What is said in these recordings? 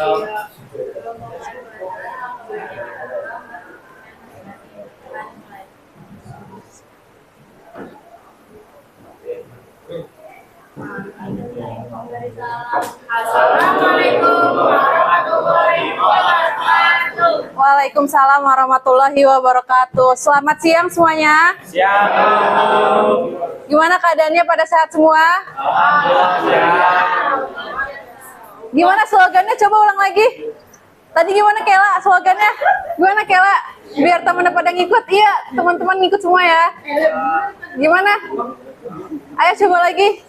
Assalamualaikum warahmatullahi wabarakatuh. Waalaikumsalam warahmatullahi wabarakatuh. Selamat siang semuanya. Siang. Gimana keadaannya, pada sehat semua? Alhamdulillah. Gimana slogannya? Coba ulang lagi. Tadi gimana Kela slogannya? Gimana Kela? Biar teman-teman pada ngikut. Iya, teman-teman ngikut semua ya. Gimana? Ayo coba lagi.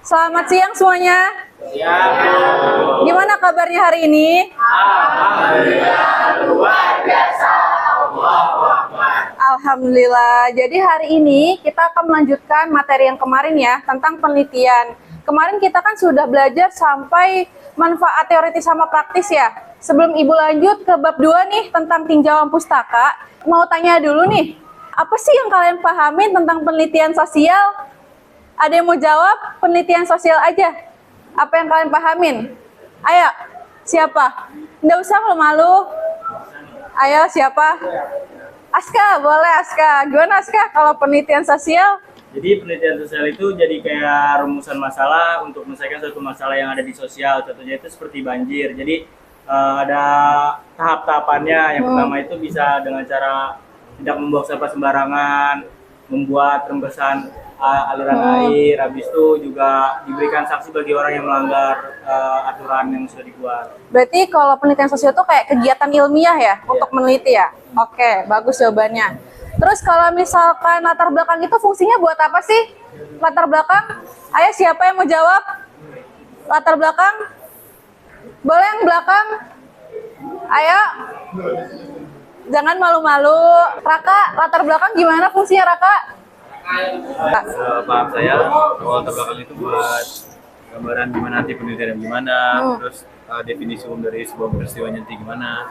Selamat siang semuanya. Siang. Gimana kabarnya hari ini? Alhamdulillah luar biasa. Allahu Akbar. Alhamdulillah. Jadi hari ini kita akan melanjutkan materi yang kemarin ya, tentang penelitian. Kemarin kita kan sudah belajar sampai manfaat teoritis sama praktis ya. Sebelum Ibu lanjut ke bab 2 nih tentang tinjauan pustaka, mau tanya dulu nih, apa sih yang kalian pahamin tentang penelitian sosial? Ada yang mau jawab? Penelitian sosial aja. Apa yang kalian pahamin? Ayo, siapa? Nggak usah malu-malu. Ayo, siapa? Aska, boleh Aska. Gimana Aska kalau penelitian sosial? Jadi penelitian sosial itu jadi kayak rumusan masalah untuk menyelesaikan suatu masalah yang ada di sosial. Contohnya itu seperti banjir. Jadi ada tahap-tahapannya. Yang pertama itu bisa dengan cara tidak membuang sampah sembarangan, membuat rembesan aliran air. Habis itu juga diberikan sanksi bagi orang yang melanggar aturan yang sudah dibuat. Berarti kalau penelitian sosial itu kayak kegiatan ilmiah ya, untuk meneliti ya? Oke, bagus jawabannya. Terus kalau misalkan latar belakang itu fungsinya buat apa sih? Latar belakang? Ayo siapa yang mau jawab? Latar belakang? Boleh yang belakang? Ayo. Jangan malu-malu. Raka, latar belakang gimana fungsinya Raka? Paham saya, latar belakang itu buat gambaran gimana nanti penelitian gimana, terus definisi umum dari sebuah peristiwa nanti gimana,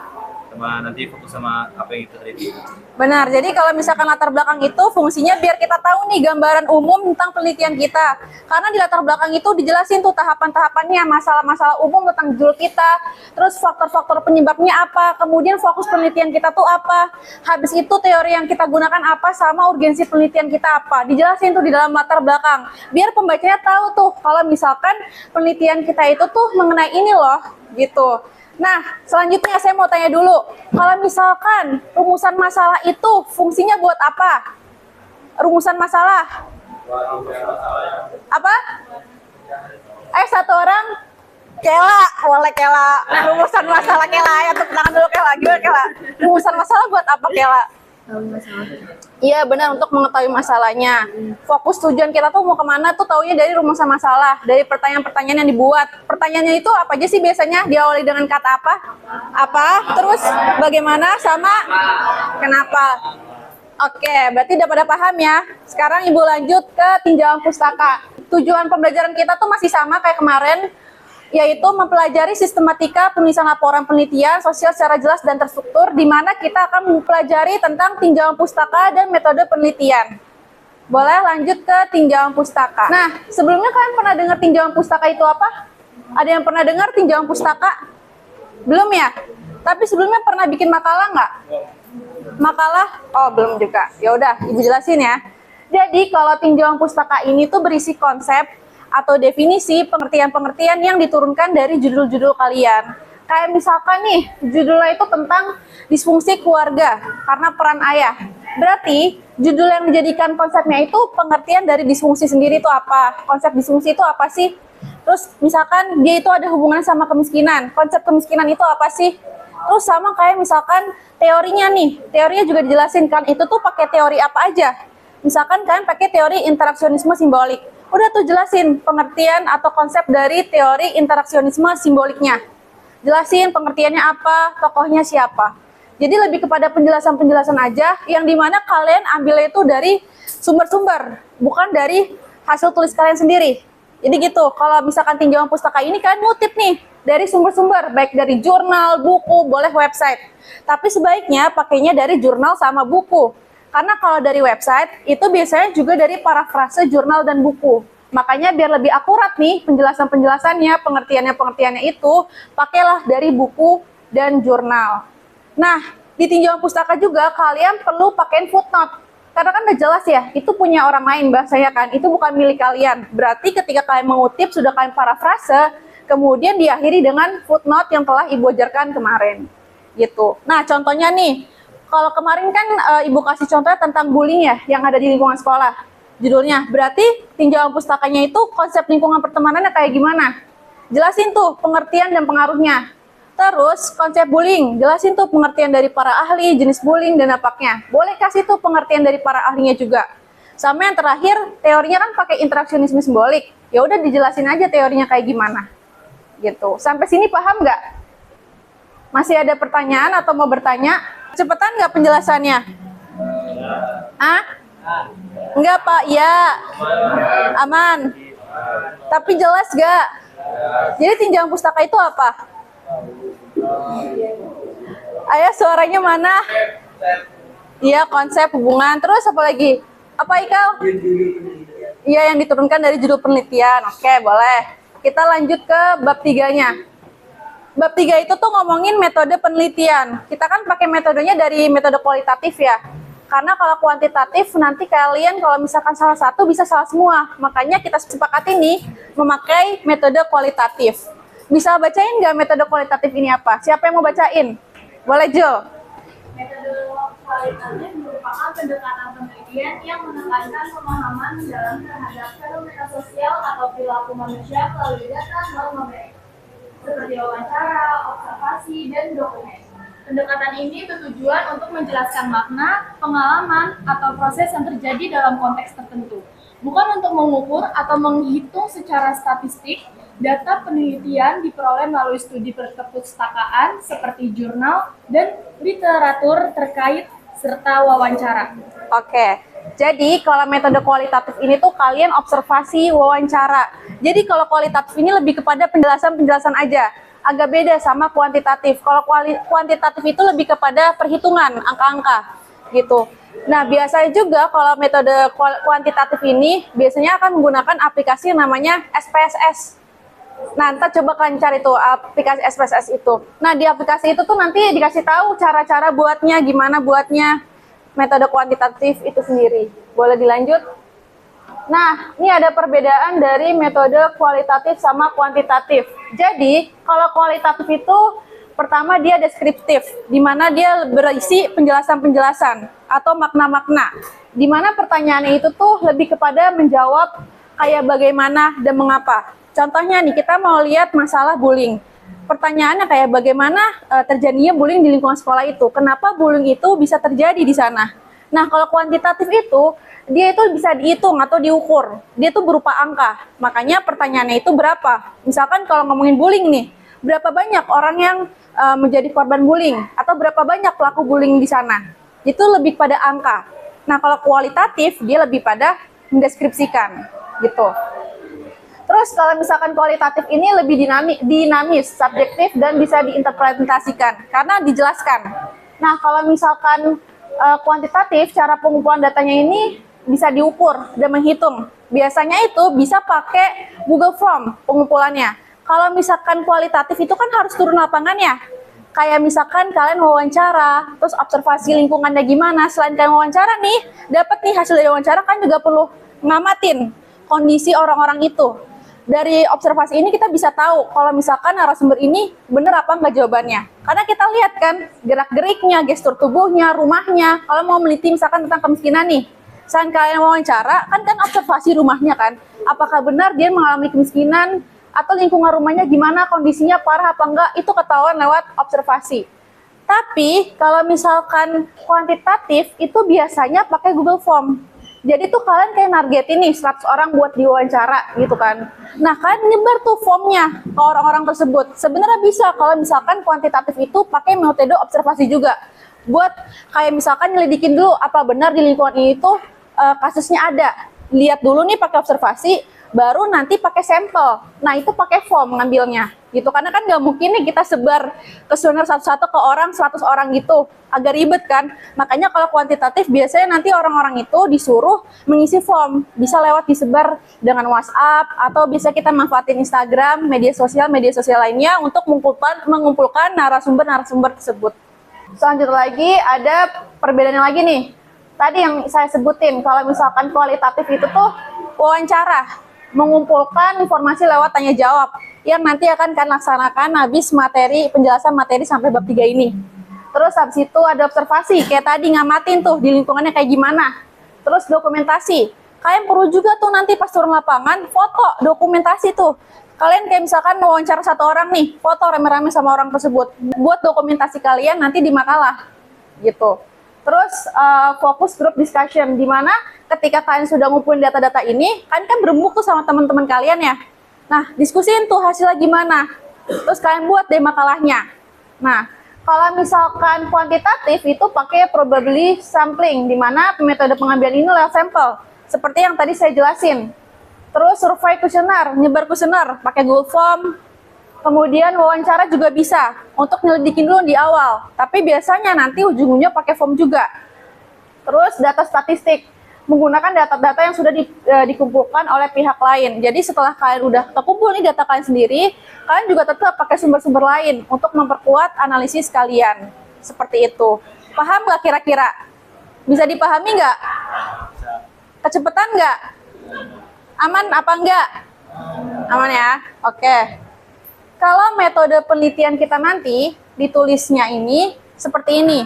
sama nanti fokus sama apa yang kita teliti. Benar, jadi kalau misalkan latar belakang itu fungsinya biar kita tahu nih gambaran umum tentang penelitian kita. Karena di latar belakang itu dijelasin tuh tahapan-tahapannya, masalah-masalah umum tentang judul kita, terus faktor-faktor penyebabnya apa, kemudian fokus penelitian kita tuh apa, habis itu teori yang kita gunakan apa, sama urgensi penelitian kita apa. Dijelasin tuh di dalam latar belakang, biar pembacanya tahu tuh kalau misalkan penelitian kita itu tuh mengenai ini loh, gitu. Nah, selanjutnya saya mau tanya dulu, kalau misalkan rumusan masalah itu fungsinya buat apa? Rumusan masalah? Apa? Satu orang? Kela, boleh Kela. Rumusan masalah Kela, ya tepuk tangan dulu Kela. Gimana Kela? Rumusan masalah buat apa Kela? Iya benar, untuk mengetahui masalahnya. Fokus tujuan kita tuh mau kemana tuh taunya dari rumusan masalah, dari pertanyaan-pertanyaan yang dibuat. Pertanyaannya itu apa aja sih biasanya? Diawali dengan kata apa? Apa? Terus bagaimana sama kenapa? Oke, berarti udah pada paham ya. Sekarang Ibu lanjut ke tinjauan pustaka. Tujuan pembelajaran kita tuh masih sama kayak kemarin, yaitu mempelajari sistematika penulisan laporan penelitian sosial secara jelas dan terstruktur, di mana kita akan mempelajari tentang tinjauan pustaka dan metode penelitian. Boleh lanjut ke tinjauan pustaka. Nah, sebelumnya kalian pernah dengar tinjauan pustaka itu apa? Ada yang pernah dengar tinjauan pustaka? Belum ya? Tapi sebelumnya pernah bikin makalah nggak? Makalah? Oh, belum juga. Ya udah, Ibu jelasin ya. Jadi, kalau tinjauan pustaka ini tuh berisi konsep atau definisi pengertian-pengertian yang diturunkan dari judul-judul kalian. Kayak misalkan nih, judulnya itu tentang disfungsi keluarga karena peran ayah. Berarti judul yang dijadikan konsepnya itu pengertian dari disfungsi sendiri itu apa? Konsep disfungsi itu apa sih? Terus misalkan dia itu ada hubungannya sama kemiskinan. Konsep kemiskinan itu apa sih? Terus sama kayak misalkan teorinya nih. Teorinya juga dijelasin kan, itu tuh pakai teori apa aja. Misalkan kalian pakai teori interaksionisme simbolik. Udah tuh jelasin pengertian atau konsep dari teori interaksionisme simboliknya. Jelasin pengertiannya apa, tokohnya siapa. Jadi lebih kepada penjelasan-penjelasan aja, yang dimana kalian ambilnya itu dari sumber-sumber, bukan dari hasil tulis kalian sendiri. Jadi gitu, kalau misalkan tinjauan pustaka ini kalian ngutip nih dari sumber-sumber, baik dari jurnal, buku, boleh website. Tapi sebaiknya pakainya dari jurnal sama buku. Karena kalau dari website, itu biasanya juga dari parafrase jurnal dan buku. Makanya biar lebih akurat nih penjelasannya, pengertiannya itu, pakailah dari buku dan jurnal. Nah, di tinjauan pustaka juga kalian perlu pakai footnote. Karena kan udah jelas ya, itu punya orang lain bahasanya kan, itu bukan milik kalian. Berarti ketika kalian mengutip, sudah kalian parafrase, kemudian diakhiri dengan footnote yang telah Ibu ajarkan kemarin. Gitu. Nah, contohnya nih, kalau kemarin kan Ibu kasih contohnya tentang bullying ya, yang ada di lingkungan sekolah. Judulnya, berarti tinjauan pustakanya itu konsep lingkungan pertemanannya kayak gimana? Jelasin tuh pengertian dan pengaruhnya. Terus konsep bullying, jelasin tuh pengertian dari para ahli, jenis bullying dan dampaknya. Boleh kasih tuh pengertian dari para ahlinya juga. Sama yang terakhir, teorinya kan pakai interaksionisme simbolik. Ya udah dijelasin aja teorinya kayak gimana. Gitu. Sampai sini paham nggak? Masih ada pertanyaan atau mau bertanya? Cepetan nggak penjelasannya? Ah? Enggak Pak, ya. Aman. Tapi jelas nggak? Jadi tinjauan pustaka itu apa? Ayo suaranya mana? Iya, konsep, hubungan. Terus apa lagi? Apa Ikal? Iya, yang diturunkan dari judul penelitian. Oke, boleh. Kita lanjut ke bab 3-nya. Bab 3 itu tuh ngomongin metode penelitian. Kita kan pakai metodenya dari metode kualitatif ya. Karena kalau kuantitatif nanti kalian kalau misalkan salah satu bisa salah semua. Makanya kita sepakati nih memakai metode kualitatif. Bisa bacain nggak metode kualitatif ini apa? Siapa yang mau bacain? Boleh, Jo? Metode kualitatif merupakan pendekatan penelitian yang menekankan pemahaman dalam terhadap fenomena sosial atau perilaku manusia melalui data non-numerik, seperti wawancara, observasi, dan dokumen. Pendekatan ini bertujuan untuk menjelaskan makna, pengalaman, atau proses yang terjadi dalam konteks tertentu, bukan untuk mengukur atau menghitung secara statistik. Data penelitian diperoleh melalui studi perpustakaan seperti jurnal dan literatur terkait serta wawancara. Oke, jadi kalau metode kualitatif ini tuh kalian observasi, wawancara. Jadi kalau kualitatif ini lebih kepada penjelasan-penjelasan aja. Agak beda sama kuantitatif. Kalau kuantitatif itu lebih kepada perhitungan, angka-angka gitu. Nah, biasanya juga kalau metode kuantitatif ini biasanya akan menggunakan aplikasi yang namanya SPSS. Nah, ntar coba kalian cari tuh aplikasi SPSS itu. Nah, di aplikasi itu tuh nanti dikasih tahu cara-cara buatnya, gimana buatnya metode kuantitatif itu sendiri. Boleh dilanjut? Nah, ini ada perbedaan dari metode kualitatif sama kuantitatif. Jadi, kalau kualitatif itu pertama dia deskriptif, di mana dia berisi penjelasan-penjelasan atau makna-makna. Di mana pertanyaannya itu tuh lebih kepada menjawab kayak bagaimana dan mengapa. Contohnya nih, kita mau lihat masalah bullying. Pertanyaannya kayak bagaimana terjadinya bullying di lingkungan sekolah itu. Kenapa bullying itu bisa terjadi di sana? Nah, kalau kuantitatif itu, dia itu bisa dihitung atau diukur. Dia itu berupa angka. Makanya pertanyaannya itu berapa? Misalkan kalau ngomongin bullying nih, berapa banyak orang yang menjadi korban bullying? Atau berapa banyak pelaku bullying di sana? Itu lebih pada angka. Nah, kalau kualitatif, dia lebih pada mendeskripsikan. Gitu. Terus kalau misalkan kualitatif ini lebih dinamis, subjektif, dan bisa diinterpretasikan karena dijelaskan. Nah, kalau misalkan kuantitatif, cara pengumpulan datanya ini bisa diukur dan menghitung. Biasanya itu bisa pakai Google Form pengumpulannya. Kalau misalkan kualitatif itu kan harus turun lapangan ya. Kayak misalkan kalian wawancara, terus observasi lingkungannya gimana. Selain kalian wawancara nih, dapat nih hasil dari wawancara, kan juga perlu ngamatin kondisi orang-orang itu. Dari observasi ini kita bisa tahu kalau misalkan narasumber ini benar apa enggak jawabannya. Karena kita lihat kan gerak-geriknya, gestur tubuhnya, rumahnya. Kalau mau meneliti misalkan tentang kemiskinan nih, selain kalian wawancara, kan observasi rumahnya kan. Apakah benar dia mengalami kemiskinan atau lingkungan rumahnya gimana, kondisinya parah apa enggak, itu ketahuan lewat observasi. Tapi kalau misalkan kuantitatif itu biasanya pakai Google Form. Jadi tuh kalian kayak nargetin nih 100 orang buat diwawancara gitu kan. Nah, kalian nyebar tuh formnya ke orang-orang tersebut. Sebenarnya bisa kalau misalkan kuantitatif itu pakai metode observasi juga. Buat kayak misalkan nyelidikin dulu apa benar di lingkungan ini tuh kasusnya ada. Lihat dulu nih pakai observasi, baru nanti pakai sampel. Nah itu pakai form ngambilnya gitu, karena kan nggak mungkin nih kita sebar kuesioner satu-satu ke orang 100 orang gitu, agak ribet kan. Makanya kalau kuantitatif biasanya nanti orang-orang itu disuruh mengisi form, bisa lewat disebar dengan WhatsApp atau bisa kita manfaatin Instagram, media sosial lainnya untuk mengumpulkan narasumber tersebut. Selanjutnya lagi ada perbedaannya lagi nih. Tadi yang saya sebutin, kalau misalkan kualitatif itu tuh wawancara, mengumpulkan informasi lewat tanya jawab yang nanti akan kalian laksanakan habis penjelasan materi sampai bab 3 ini. Terus habis itu ada observasi, kayak tadi ngamatin tuh di lingkungannya kayak gimana. Terus dokumentasi, kalian perlu juga tuh nanti pas turun lapangan foto dokumentasi tuh. Kalian kayak misalkan wawancara satu orang nih, foto rame-rame sama orang tersebut, buat dokumentasi kalian nanti di makalah gitu. Terus fokus group discussion, di mana ketika kalian sudah ngumpulin data-data ini, kalian kan berembuk tuh sama teman-teman kalian ya. Nah, diskusiin tuh hasilnya gimana. Terus kalian buat deh makalahnya. Nah, kalau misalkan kuantitatif itu pakai probability sampling, di mana metode pengambilan ini lewat sampel, seperti yang tadi saya jelasin. Terus survei kuesioner, nyebar kuesioner, pakai Google Form. Kemudian wawancara juga bisa untuk nyelidikin dulu di awal, tapi biasanya nanti ujung-ujungnya pakai form juga. Terus data statistik, menggunakan data-data yang sudah dikumpulkan oleh pihak lain. Jadi setelah kalian udah kekumpul nih data kalian sendiri, kalian juga tetap pakai sumber-sumber lain untuk memperkuat analisis kalian. Seperti itu. Paham nggak kira-kira? Bisa dipahami nggak? Kecepatan nggak? Aman apa enggak? Aman ya? Oke. Kalau metode penelitian kita nanti ditulisnya ini seperti ini.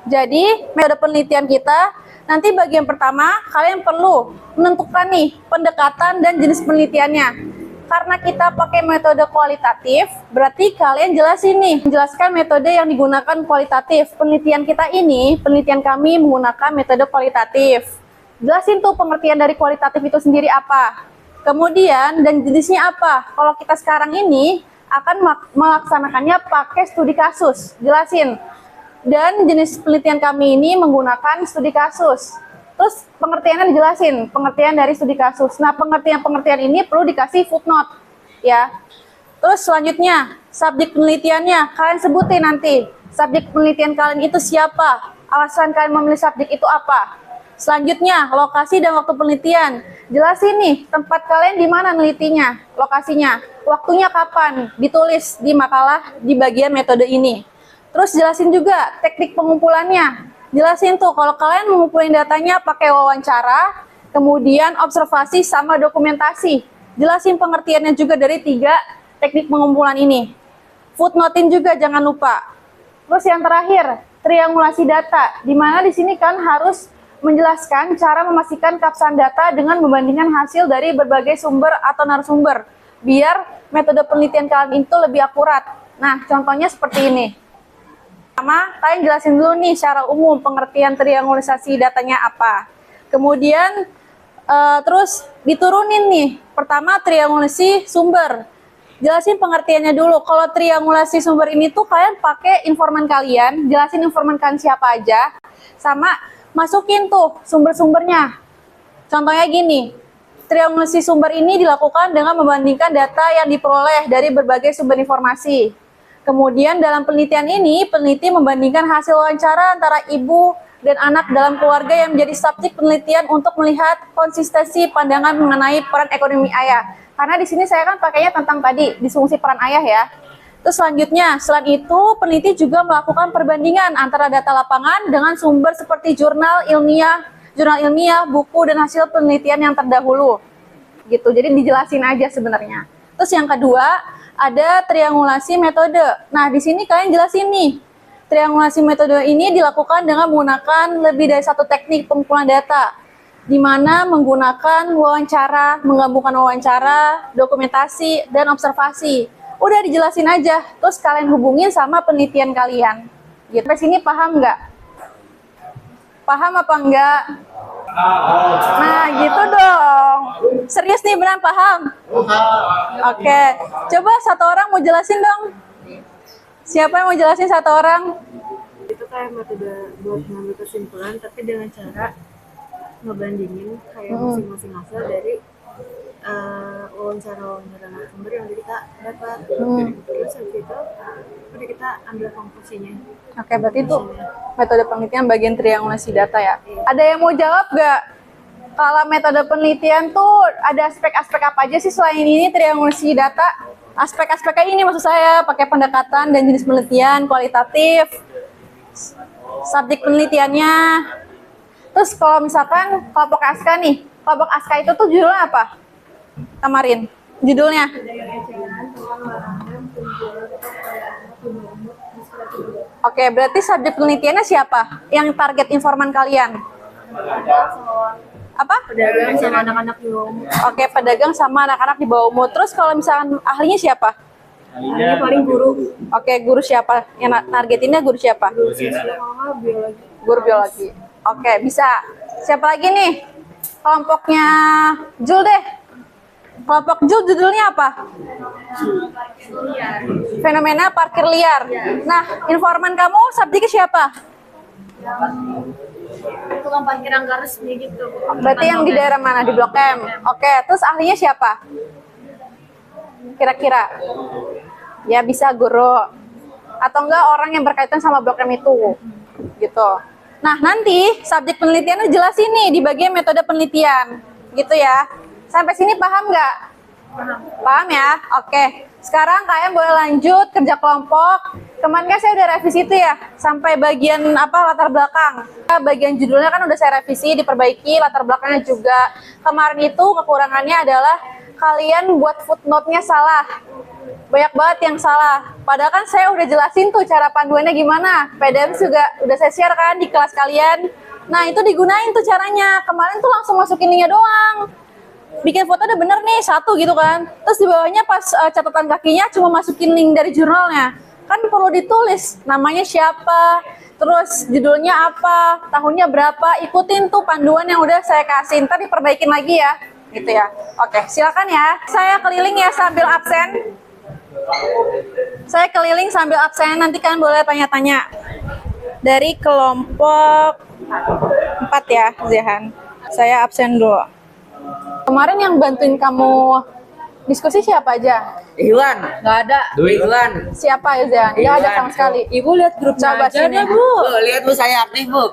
Jadi metode penelitian kita nanti bagian pertama kalian perlu menentukan nih pendekatan dan jenis penelitiannya. Karena kita pakai metode kualitatif, berarti kalian jelasin nih, menjelaskan metode yang digunakan kualitatif. Penelitian kita ini, penelitian kami menggunakan metode kualitatif. Jelasin tuh pengertian dari kualitatif itu sendiri apa. Kemudian dan jenisnya apa? Kalau kita sekarang ini akan melaksanakannya pakai studi kasus. Jelasin. Dan jenis penelitian kami ini menggunakan studi kasus. Terus pengertiannya dijelasin, pengertian dari studi kasus. Nah, pengertian ini perlu dikasih footnote, ya. Terus selanjutnya, subjek penelitiannya kalian sebutin nanti. Subjek penelitian kalian itu siapa? Alasan kalian memilih subjek itu apa? Selanjutnya, lokasi dan waktu penelitian. Jelasin nih, tempat kalian di mana nelitinya, lokasinya, waktunya kapan, ditulis di makalah di bagian metode ini. Terus jelasin juga teknik pengumpulannya. Jelasin tuh kalau kalian mengumpulin datanya pakai wawancara, kemudian observasi sama dokumentasi. Jelasin pengertiannya juga dari 3 teknik pengumpulan ini. Footnotein juga jangan lupa. Terus yang terakhir, triangulasi data, di mana di sini kan harus menjelaskan cara memastikan keabsahan data dengan membandingkan hasil dari berbagai sumber atau narasumber, biar metode penelitian kalian itu lebih akurat. Nah, contohnya seperti ini. Pertama, kalian jelasin dulu nih secara umum pengertian triangulasi datanya apa. Kemudian, terus diturunin nih. Pertama, triangulasi sumber. Jelasin pengertiannya dulu. Kalau triangulasi sumber ini tuh kalian pakai informan kalian, jelasin informan kalian siapa aja, sama masukin tuh sumber-sumbernya. Contohnya gini, triangulasi sumber ini dilakukan dengan membandingkan data yang diperoleh dari berbagai sumber informasi. Kemudian dalam penelitian ini, peneliti membandingkan hasil wawancara antara ibu dan anak dalam keluarga yang menjadi subjek penelitian untuk melihat konsistensi pandangan mengenai peran ekonomi ayah. Karena di sini saya kan pakainya tentang tadi, disfungsi peran ayah ya. Terus selanjutnya, selain itu peneliti juga melakukan perbandingan antara data lapangan dengan sumber seperti jurnal ilmiah, buku, dan hasil penelitian yang terdahulu. Gitu, jadi dijelasin aja sebenarnya. Terus yang kedua, ada triangulasi metode. Nah, di sini kalian jelasin nih. Triangulasi metode ini dilakukan dengan menggunakan lebih dari 1 teknik pengumpulan data, di mana menggunakan wawancara, menggabungkan wawancara, dokumentasi, dan observasi. Udah dijelasin aja, terus kalian hubungin sama penelitian kalian. Gitu. Sampai sini paham nggak? Paham apa enggak? Nah, gitu dong. Serius nih, beneran paham? Oke. Coba satu orang mau jelasin dong. Siapa yang mau jelasin satu orang? Itu kayak metode buat mengambil kesimpulan, tapi dengan cara ngebandingin kayak masing-masing hasil dari wawancara narasumber yang udah kita dapat. Terus habis itu udah kita ambil konklusinya. Oke, berarti itu metode penelitian bagian triangulasi data ya. Ada yang mau jawab nggak? Kalau metode penelitian tuh ada aspek-aspek apa aja sih selain ini triangulasi data? Aspek-aspeknya ini maksud saya pakai pendekatan dan jenis penelitian, kualitatif, subjek penelitiannya. Terus kalau misalkan kelompok ASKA nih, kelompok ASKA itu tuh judulnya apa? Kemarin, judulnya? Oke, berarti subjek penelitiannya siapa? Yang target informan kalian? Apa? Pedagang sama anak-anak di bawah umur. Oke, pedagang sama anak-anak di bawah umur. Terus kalau misalkan ahlinya siapa? Ini paling guru. Oke, guru siapa? Yang targetinnya guru siapa? Sama biologi. Guru biologi. Oke, bisa. Siapa lagi nih? Kelompoknya Jul deh. Kelompok Jul judulnya apa? Fenomena parkir liar. Nah, informan kamu subjeknya siapa? Tukang parkir yang gak resmi gitu. Berarti yang di daerah mana? Di Blok M. Oke, terus ahlinya siapa? Kira-kira? Ya bisa guru. Atau enggak orang yang berkaitan sama Blok M itu. Gitu. Nah, nanti subjek penelitiannya jelasin nih di bagian metode penelitian. Gitu ya. Sampai sini paham nggak? Paham ya? Oke. Sekarang kalian boleh lanjut kerja kelompok. Kemarin kan saya udah revisi itu ya, sampai bagian apa latar belakang. Bagian judulnya kan udah saya revisi, diperbaiki, latar belakangnya juga. Kemarin itu kekurangannya adalah kalian buat footnote-nya salah. Banyak banget yang salah. Padahal kan saya udah jelasin tuh cara panduannya gimana. PDF juga udah saya share kan di kelas kalian. Nah itu digunain tuh caranya. Kemarin tuh langsung masukin linknya doang. Bikin foto udah bener nih, satu gitu kan. Terus di bawahnya pas catatan kakinya cuma masukin link dari jurnalnya. Kan perlu ditulis namanya siapa, terus judulnya apa, tahunnya berapa, ikutin tuh panduan yang udah saya kasih. Ntar diperbaikin lagi ya, gitu ya. Oke, silakan ya. Saya keliling ya sambil absen. Saya keliling sambil absen, nanti kalian boleh tanya-tanya. Dari kelompok 4 ya, Zehan. Saya absen dulu. Kemarin yang bantuin kamu diskusi siapa aja? Iwan, Nggak ada. Iwan. Siapa ya, Zehan? Nggak ada sama sekali. Ibu lihat grupnya Coba aja sini. deh, Bu. Bu, lihat Bu saya aktif Bu.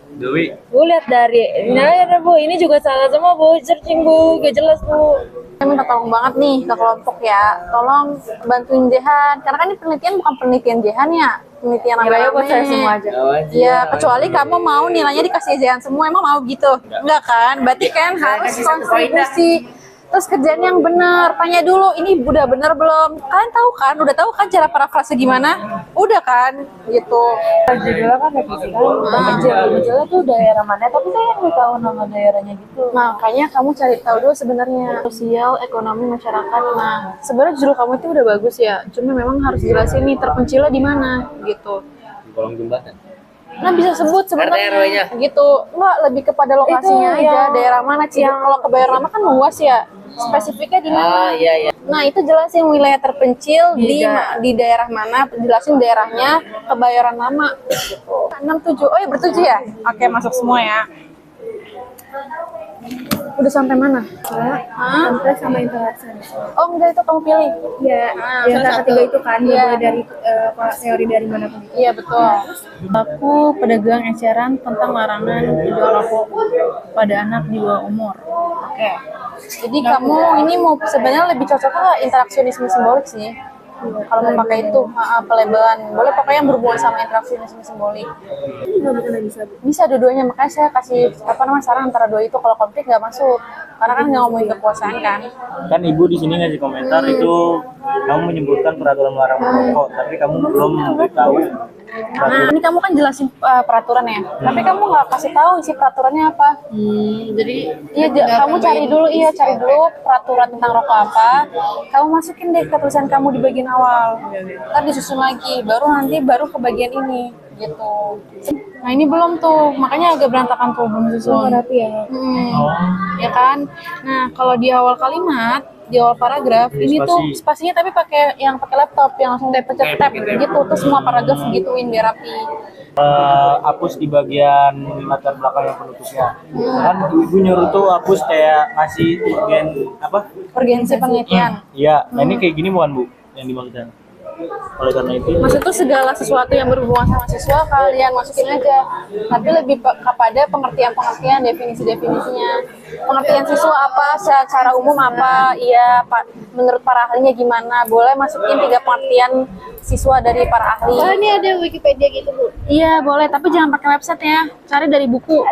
Dewi, Bu lihat dari ini aja deh, Bu. Ini juga salah semua, Bu. Searching, Bu. Gak jelas, Bu. Saya minta tolong banget nih ke kelompok ya. Tolong bantuin Zehan. Karena kan ini penelitian bukan penelitian Zehan ya. Penelitian Nilainya buat saya rame-rame. semua aja. Iya, kecuali kamu mau nilainya dikasih Zehan semua, emang mau gitu? Enggak kan? Berarti kan harus kasih satu poin dah. kontribusi. Terus kerjaan yang benar. Tanya dulu, ini udah benar belum? Kalian tahu kan? Udah tahu kan cara parafrase gimana? Udah kan? Gitu. Judulnya kan revisi kan. Judulnya tuh daerah mana, tapi saya nggak tahu nama daerahnya gitu. Makanya kamu cari tahu dulu sebenarnya sosial, ekonomi, masyarakat. Nah, sebenarnya judul kamu itu udah bagus ya. Cuma memang harus jelasin nih terpencilnya di mana gitu. di kolong jembatan. Nah, bisa sebut sebenarnya RT-RW-nya. gitu. Enggak, lebih kepada lokasinya Itu aja, yang- daerah mana sih? Kalau Kebayoran Lama kan luas ya. Spesifiknya di mana? Oh iya iya. Nah, itu jelasin wilayah terpencil di daerah mana, jelasin daerahnya Kebayoran Lama gitu. 67. Oh ya, bertujuh ya? Oke, masuk semua ya. Udah sampai mana? Hah? Sampai sama interaksi. Oh, enggak, itu kamu pilih. Iya, di antara ketiga itu kan, Iya. mulai dari teori dari mana pun. Iya, betul. Aku pedagang eceran tentang larangan jual rokok pada anak di bawah umur. Oke. Jadi kamu ini mau sebenarnya lebih cocoknya interaksionisme simbolik sih. Kalau mau pakai itu, pelebelan. Boleh pokoknya yang berhubungan sama interaksionisme simbolik. Nggak benar bisa, Bu. Bisa dua-duanya, makanya saya kasih saran antara dua itu. Kalau konflik nggak masuk, karena kan nggak ngomongin kekuasaan kan. Kan ibu di sini ngasih komentar itu kamu menyebutkan peraturan melarang merokok, tapi kamu belum memberitahu. Nah, ini kamu kan jelasin peraturan ya, tapi kamu nggak kasih tahu isi peraturannya apa. Jadi Iya, kamu cari dulu peraturan tentang rokok apa. Kamu masukin deh ke tulisan kamu di bagian awal. Ntar disusun lagi, baru ke bagian ini gitu. Nah, ini belum tuh, makanya agak berantakan tuh belum susun. Rapi ya. Ya kan? Nah, kalau di awal kalimat di awal paragraf ini tuh spasinya tapi pakai laptop yang langsung tap gitu, terus semua paragraf gituin biar rapi. Hapus di bagian latar belakang yang penutupnya. Kan ibu nyuruh tuh hapus kayak ngasih Urgensi penelitian. Iya, nah ini kayak gini bukan Bu yang dimaksudkan. Oleh karena itu Maksud tuh segala sesuatu yang berhubungan sama siswa kalian masukin aja, tapi lebih kepada pengertian definisinya. Pengertian siswa apa, secara umum apa, iya Pak, menurut para ahlinya gimana, boleh masukin 3 pengertian siswa dari para ahli. Oh, ini ada Wikipedia gitu, Bu. Iya boleh, tapi jangan pakai website ya, cari dari buku.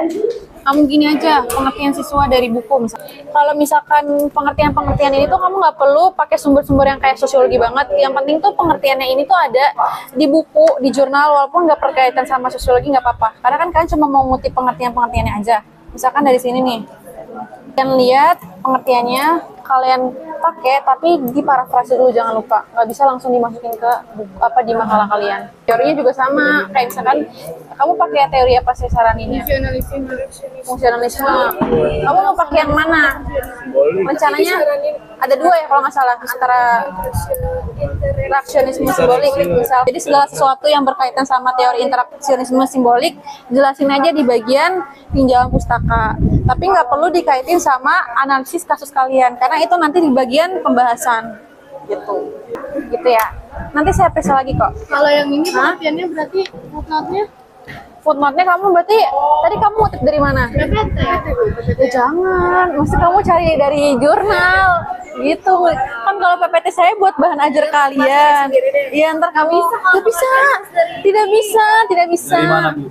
Kamu gini aja, pengertian siswa dari buku misalnya. Kalau misalkan pengertian ini tuh kamu nggak perlu pakai sumber-sumber yang kayak sosiologi banget. Yang penting tuh pengertiannya ini tuh ada di buku, di jurnal, walaupun nggak berkaitan sama sosiologi nggak apa-apa. Karena kan kalian cuma mau ngutip pengertiannya aja. Misalkan dari sini nih, kalian lihat pengertiannya, kalian pakai, tapi diparafrase dulu, jangan lupa. Nggak bisa langsung dimasukin ke di makalah kalian. Teorinya juga sama, kayak misalkan kamu pakai teori apa sih saraninnya? Fungsionalisme. Kamu mau pakai yang mana? Rencananya ada 2 ya kalau nggak salah, antara interaksionisme simbolik misal. Jadi segala sesuatu yang berkaitan sama teori interaksionisme simbolik jelasin aja di bagian pinjaman pustaka. Tapi nggak perlu dikaitin sama analisis kasus kalian karena itu nanti di bagian pembahasan gitu ya. Nanti saya periksa lagi kok. Kalau yang ini pengertiannya berarti Footnote-nya kamu berarti tadi kamu ngutip dari mana? Ya, jangan, mesti kamu cari dari jurnal gitu. Kan kalau PPT saya buat bahan ajar kalian. Iya, ntar kamu tidak bisa. dari mana Bu?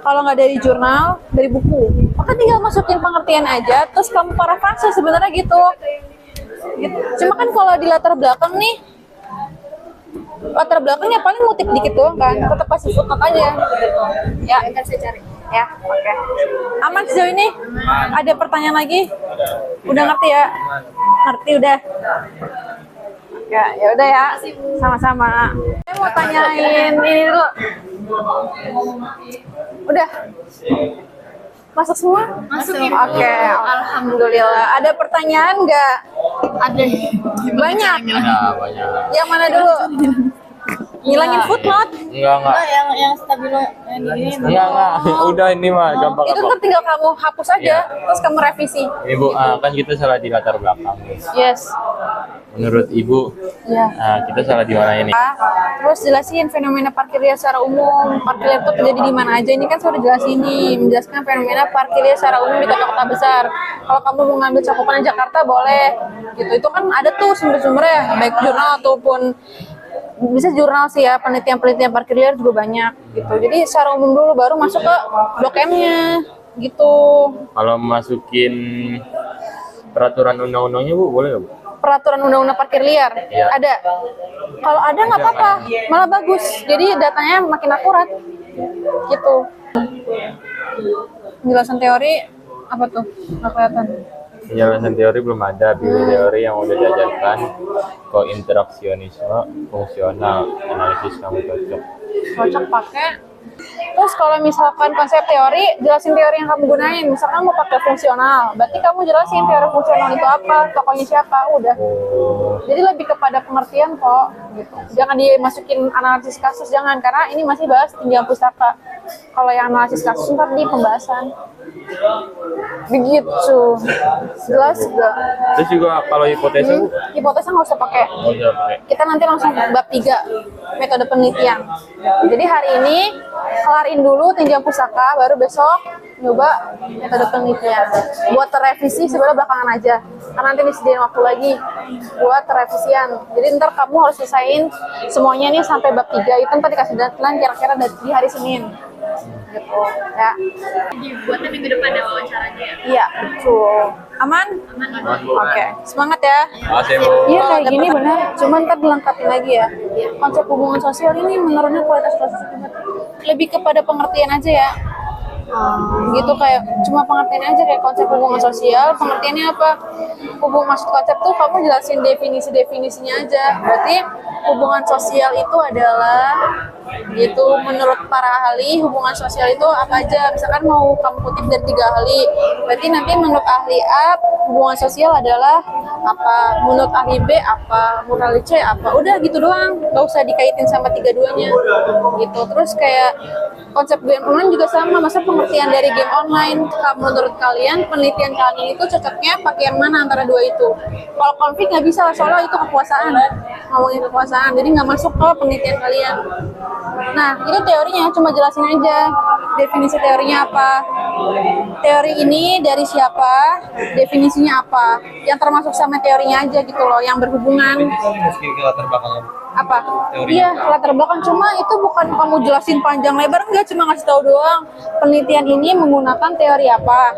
Kalau nggak dari jurnal, dari buku. Maka tinggal masukin pengertian aja, terus kamu parafrase sebenarnya gitu. Cuma kan kalau di latar belakang nih, latar belakangnya paling ngutip dikit doang kan, tetap pasti footnote aja gitu. Ya, akan saya cari. ya, oke. Aman sejauh ini? Ada pertanyaan lagi? Udah ngerti ya? Ngerti udah. Ya udah ya, sama-sama. Saya mau tanyain ini dulu. Udah. Masuk semua? Masuk. Oke, alhamdulillah. Ada pertanyaan nggak? Ada. Banyak. Ya, banyak. Yang mana dulu? Ngilangin footnote? Enggak. Yang stabilo yang ini. Enggak. Udah ini mah gampang Itu ntar tinggal kamu hapus aja, terus kamu revisi. Ini Bu, kan kita salah di latar belakang. Yes. Menurut Ibu, Ya. kita salah di mana ini? Terus jelasin fenomena parkir liar secara umum. Parkir liar itu terjadi di mana aja? Ini kan sudah jelasin nih, menjelaskan fenomena parkir liar secara umum di kota-kota besar. Kalau kamu mau ngambil cakupan Jakarta boleh, gitu. Itu kan ada tuh sumber-sumbernya, baik jurnal ataupun bisa jurnal sih ya, penelitian parkir liar juga banyak gitu. Jadi secara umum dulu baru masuk ke blok M-nya gitu. Kalau masukin peraturan undang-undangnya Bu, boleh nggak Bu? Peraturan undang-undang parkir liar Iya. ada. Kalau ada nggak apa-apa, malah bagus. Jadi datanya makin akurat gitu. Penjelasan teori apa tuh? Nggak kelihatan. Penjelasan teori belum ada, teori yang udah diajarkan kointeraksionisme fungsional, analisis kamu cocok. Cocok pakai. Terus kalau misalkan konsep teori, jelasin teori yang kamu gunain. Misalkan mau pakai fungsional, berarti kamu jelasin teori fungsional itu apa, tokohnya siapa, udah. Jadi lebih kepada pengertian kok, gitu. Jangan dimasukin analisis kasus, jangan, karena ini masih bahas tinjauan pustaka. Kalau yang analisis kasus ntar di pembahasan. Begitu. Jelas gak? Terus juga kalau hipotesa Bu, Hipotesa nggak usah pakai. mau jawab pakai. Kita nanti langsung bab 3, metode penelitian. Jadi hari ini kelarin dulu tinjauan pustaka, baru besok nyoba metode penelitian. Buat terrevisi sebenarnya belakangan aja, karena nanti disediain waktu lagi buat terrevisian. Jadi ntar kamu harus selesaiin semuanya nih sampai bab 3, itu ntar dikasih deadline kira-kira di hari Senin. Gitu ya. Dibuatnya minggu depan ya wawancaranya ya. Iya, betul. Aman? Oke, semangat ya. Makasih Bu. Iya kayak gini benar, cuman ntar dilengkapin lagi ya. Konsep hubungan sosial ini menurunnya kualitas proses lebih kepada pengertian aja ya. Gitu, kayak cuma pengertiannya aja, kayak konsep hubungan sosial, pengertiannya apa, maksud konsep tuh kamu jelasin definisinya aja. Berarti hubungan sosial itu adalah gitu, menurut para ahli hubungan sosial itu apa aja, misalkan mau kamu kutip dari 3 ahli, berarti nanti menurut ahli A hubungan sosial adalah apa, menurut ahli B apa, menurut ahli C apa, udah gitu doang, gak usah dikaitin sama 3-duanya gitu. Terus kayak konsep game online juga sama, masa pengertian dari game online, menurut kalian, penelitian kalian itu cocoknya pakai yang mana antara dua itu? Kalau konflik nggak bisa, soalnya itu kekuasaan, ngomongin kekuasaan, jadi nggak masuk ke penelitian kalian. Nah, itu teorinya, cuma jelasin aja definisi teorinya apa, teori ini dari siapa, definisinya apa, yang termasuk sama teorinya aja gitu loh, yang berhubungan. Meski ke latar belakangnya. Apa? Teorinya. Iya, latar belakang, cuma itu bukan kamu jelasin panjang lebar, enggak, cuma ngasih tahu doang. Penelitian ini menggunakan teori apa.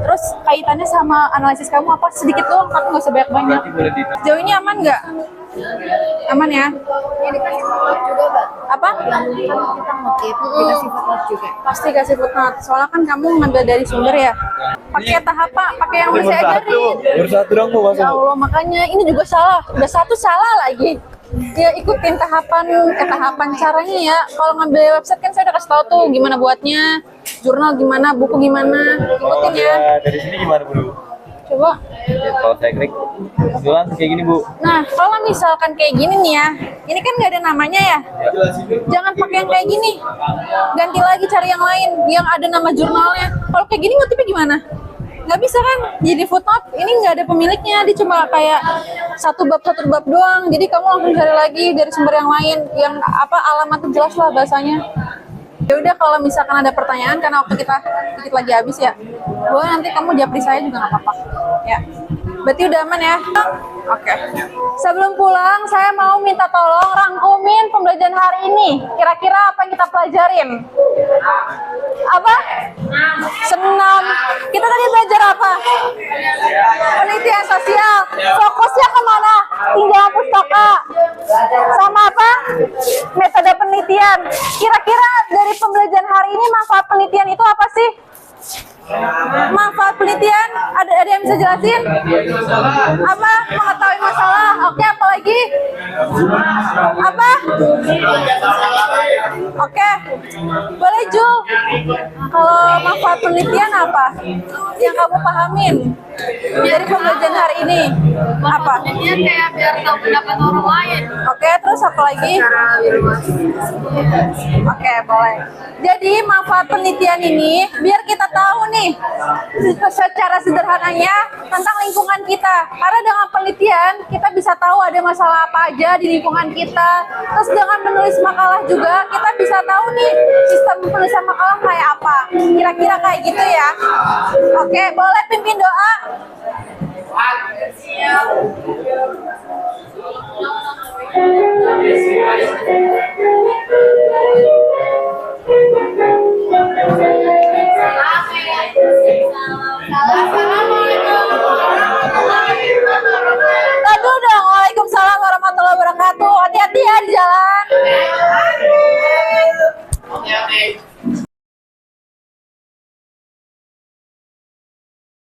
Terus kaitannya sama analisis kamu apa, sedikit doang, tapi nggak usah banyak-banyak. Berarti boleh ditahan. Jauh ini aman nggak? Aman ya? Ini dikasih footnote juga, Mbak. Apa? Kan kita ngutip, dikasih footnote juga. Pasti kasih footnote, soalnya kan kamu ngambil dari sumber ya. Pakai tahap apa? Pakai yang bisa ajarin. Bersatu dong Bu, Ya Allah, makanya ini juga salah. Udah satu salah lagi. Ya ikutin tahapan caranya ya. Kalau ngambil website kan saya udah kasih tahu tuh gimana buatnya, jurnal gimana, buku gimana. Ikutin ya. Dari sini gimana Bu? Coba. Ya, kalau saya klik, langsung kayak gini Bu. Nah, kalau misalkan kayak gini nih ya, ini kan nggak ada namanya ya. Jangan pakai yang kayak gini. Ganti lagi, cari yang lain yang ada nama jurnalnya. Kalau kayak gini ngutipnya gimana? Nggak bisa kan? Jadi footnote ini nggak ada pemiliknya, dia cuma kayak satu bab doang. Jadi kamu langsung cari lagi dari sumber yang lain, yang apa, alamat jelas lah bahasanya. Ya udah, kalau misalkan ada pertanyaan, karena waktu kita dikit lagi habis ya, boleh nanti kamu japri saya juga nggak apa-apa. Ya, berarti udah aman ya? Oke. Sebelum pulang, saya mau minta tolong rangkumin pembelajaran hari ini. Kira-kira apa yang kita pelajarin? Apa? Senam. Kita tadi belajar apa? Penelitian sosial. Fokusnya kemana? Tinjauan pustaka. Sama apa? Metode penelitian. Kira-kira dari pembelajaran hari ini manfaat penelitian itu apa sih? Manfaat penelitian ada yang bisa jelasin? Apa? Mengetahui masalah. Oke, apa lagi? Apa? Oke, boleh Jul. Kalau manfaat penelitian apa yang kamu pahamin dari pembelajaran hari ini? Apa? Penelitian kayak biar tahu pendapat orang lain. Oke, terus apa lagi? Oke, boleh. Jadi manfaat penelitian ini biar kita tahu nih secara sederhananya tentang lingkungan kita. Karena dengan penelitian kita bisa tahu ada masalah apa aja di lingkungan kita. Terus dengan menulis makalah juga kita bisa tahu nih sistem penulisan makalah kayak apa. Kira-kira kayak gitu ya. Oke, boleh pimpin doa.